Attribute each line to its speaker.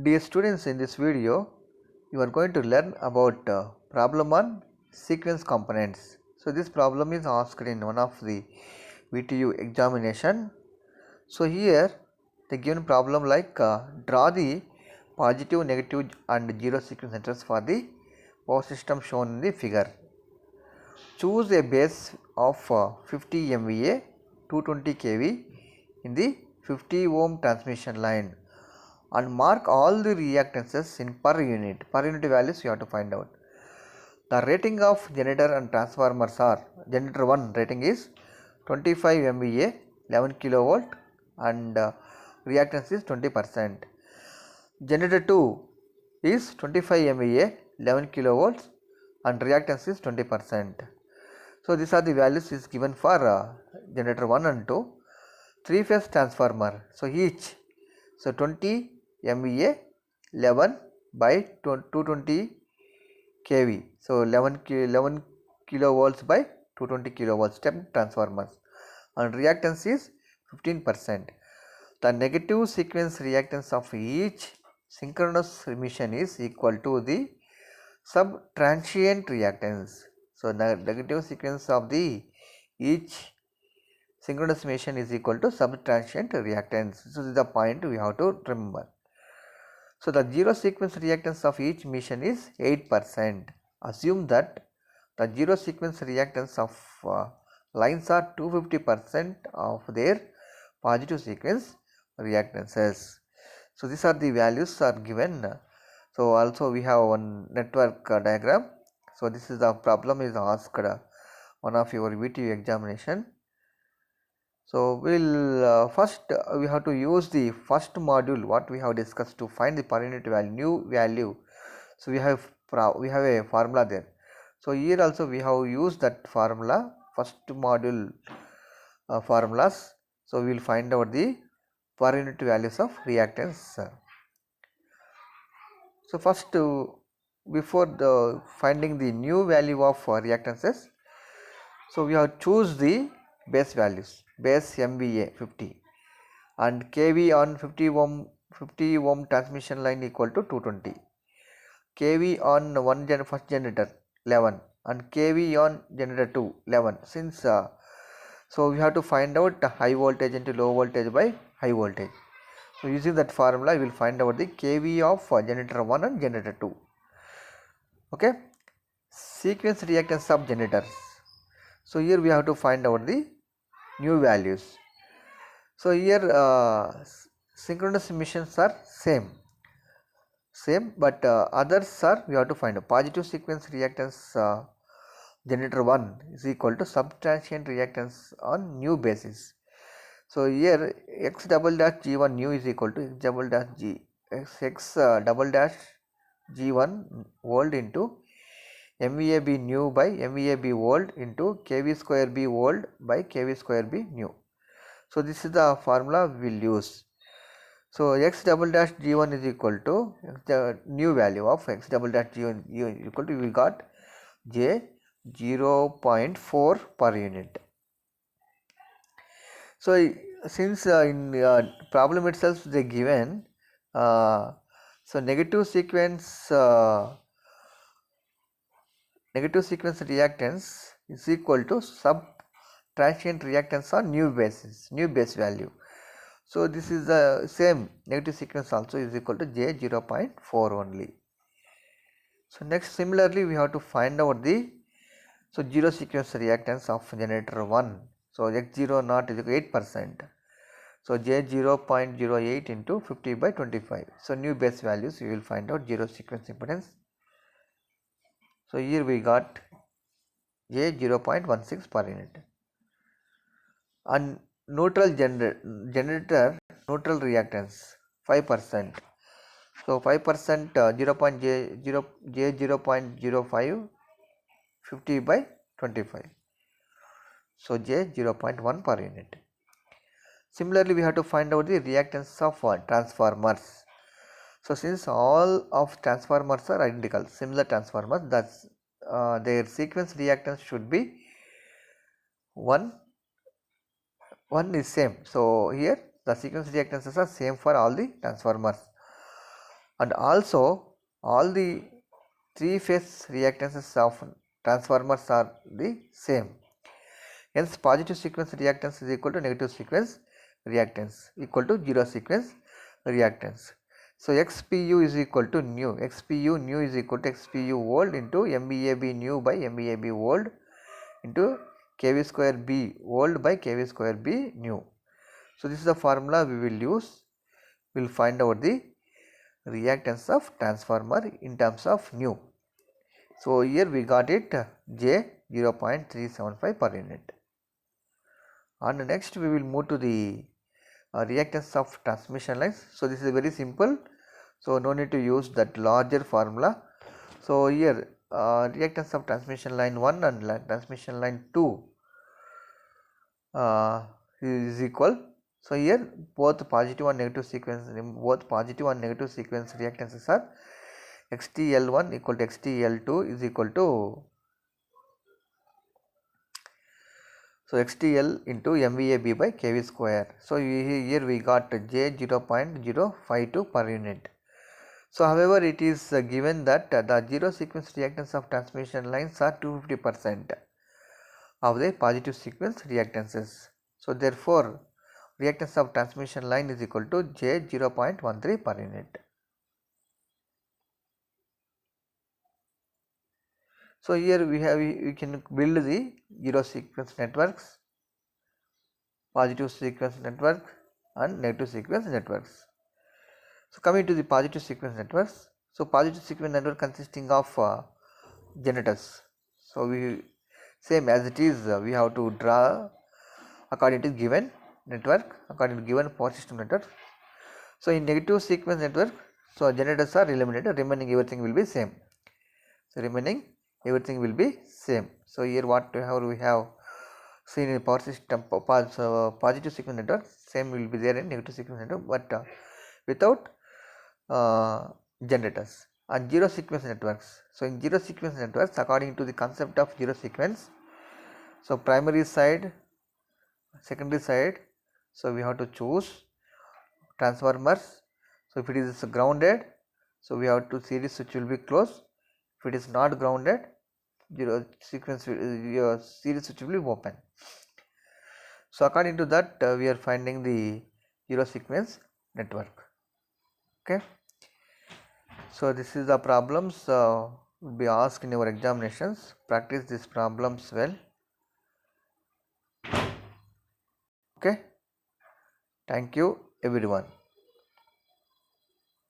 Speaker 1: Dear students, in this video, you are going to learn about problem on sequence components. So this problem is asked in one of the VTU examination. So here the given problem like draw the positive, negative and zero sequence centers for the power system shown in the figure. Choose a base of 50 MVA 220 kV in the 50 ohm transmission line and mark all the reactances in per unit. Per unit values you have to find out. The rating of generator and transformers are generator 1 rating is 25 MVA 11 kilovolt and reactance is 20%. Generator 2 is 25 MVA 11 kilovolts and reactance is 20%. So these are the values is given for generator 1 and 2. 3-phase transformer. So each 20 MVA 11 by 220 kV. So 11 kilovolts by 220 kilovolts step transformers and reactance is 15%. The negative sequence reactance of each synchronous emission is equal to the sub-transient reactance. So the negative sequence of the each synchronous emission is equal to sub-transient reactance. So this is the point we have to remember. So the zero sequence reactance of each emission is 8%. Assume that the zero sequence reactance of lines are 250% of their positive sequence reactances. So these are the values are given. So also we have one network diagram. So this is the problem is asked one of your VTU examination. So we'll first we have to use the first module what we have discussed to find the per unit value, new value. So we have a formula there. So here also we have used that formula, first module formulas. So we will find out the per unit values of reactance. So first before the finding the new value of reactances, so we have choose the base values, base MVA 50 and kV on 50 ohm transmission line equal to 220, kV on first generator 11 and kV on generator 2 11. Since so we have to find out high voltage into low voltage by high voltage. So using that formula we will find out the kV of generator 1 and generator 2. Okay, sequence reactance of generators. So here we have to find out the new values. So here synchronous emissions are same, but others are we have to find a positive sequence reactance generator 1 is equal to sub-transient reactance on new basis. So here x double dash g1 new is equal to x double dash g x double dash g1 volt into MVAB new by MVAB volt into kV square B volt by kV square B new. So this is the formula we will use. So x double dash g1 is equal to the new value of x double dash g1 is equal to we got j 0.4 per unit. So since in problem itself they given so negative sequence reactance is equal to sub transient reactance on new base value. So this is the same negative sequence also is equal to j 0.4 only. So next similarly we have to find out the zero sequence reactance of generator 1. So x0 naught is equal to 8%. So j 0.08 into 50 by 25. So new base values you will find out zero sequence impedance. So here we got j 0.16 per unit. And neutral generator neutral reactance 5%. So 5% 0.05 50 by 25. So j 0.1 per unit. Similarly, we have to find out the reactance of transformers. So since all of transformers are identical, similar transformers, that's their sequence reactance should be one is same. So here the sequence reactances are same for all the transformers. and also all the three phase reactances of transformers are the same. Hence positive sequence reactance is equal to negative sequence reactance equal to zero sequence reactance. So XPU is equal to nu. XPU nu is equal to XPU old into MBAB nu by MBAB old into KV square B old by KV square B nu. So this is the formula we will use. We will find out the reactance of transformer in terms of nu. So here we got it J 0.375 per unit. And next we will move to the reactance of transmission lines. So this is very simple. So no need to use that larger formula. So here reactance of transmission line 1 and transmission line 2 is equal. So here both positive and negative sequence reactances are XTL1 equal to XTL2 is equal to XTL into MVAB by KV square. So here we got J 0.052 per unit. So however it is given that the zero sequence reactance of transmission lines are 250% of the positive sequence reactances. So therefore reactance of transmission line is equal to J 0.13 per unit. So here we can build the zero sequence networks, positive sequence network and negative sequence networks. So coming to the positive sequence networks. So positive sequence network consisting of generators. So we same as it is we have to draw according to given network, according to given power system network. So in negative sequence network, so generators are eliminated, remaining everything will be same. So remaining everything will be same. So here what we have seen in power system positive sequence network, same will be there in negative sequence network, but without generators. And zero sequence networks. So in zero sequence networks, according to the concept of zero sequence, so primary side, secondary side, so we have to choose transformers. So if it is grounded, so we have to series switch will be closed. If it is not grounded, zero sequence series switch will be open. So according to that we are finding the zero sequence network. Okay. So this is the problems will be asked in your examinations. Practice these problems well. Okay. Thank you everyone.